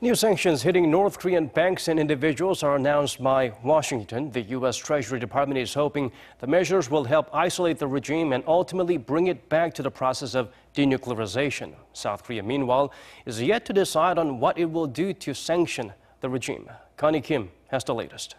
New sanctions hitting North Korean banks and individuals are announced by Washington. The U.S. Treasury Department is hoping the measures will help isolate the regime and ultimately bring it back to the process of denuclearization. South Korea, meanwhile, is yet to decide on what it will do to sanction the regime. Connie Kim has the latest.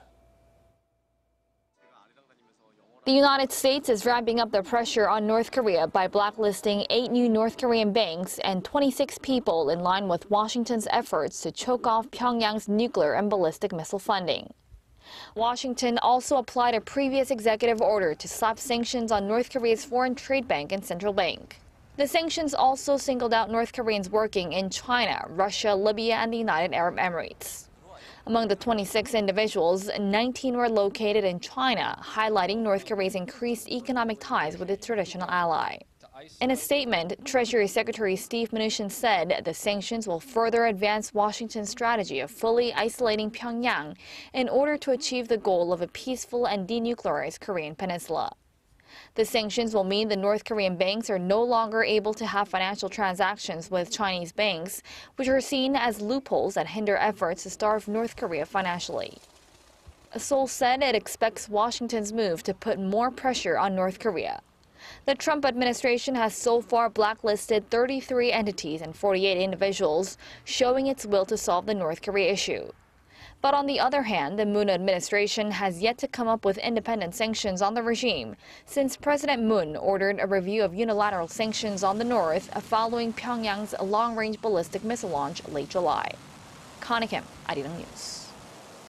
The United States is ramping up the pressure on North Korea by blacklisting 8 new North Korean banks and 26 people in line with Washington's efforts to choke off Pyongyang's nuclear and ballistic missile funding. Washington also applied a previous executive order to slap sanctions on North Korea's foreign trade bank and central bank. The sanctions also singled out North Koreans working in China, Russia, Libya, and the United Arab Emirates. Among the 26 individuals, 19 were located in China, highlighting North Korea's increased economic ties with its traditional ally. In a statement, Treasury Secretary Steve Mnuchin said the sanctions will further advance Washington's strategy of fully isolating Pyongyang in order to achieve the goal of a peaceful and denuclearized Korean peninsula. The sanctions will mean the North Korean banks are no longer able to have financial transactions with Chinese banks, which are seen as loopholes that hinder efforts to starve North Korea financially. Seoul said it expects Washington's move to put more pressure on North Korea. The Trump administration has so far blacklisted 33 entities and 48 individuals, showing its will to solve the North Korea issue. But on the other hand, the Moon administration has yet to come up with independent sanctions on the regime, since President Moon ordered a review of unilateral sanctions on the North following Pyongyang's long-range ballistic missile launch late July. Connie Kim, Arirang News.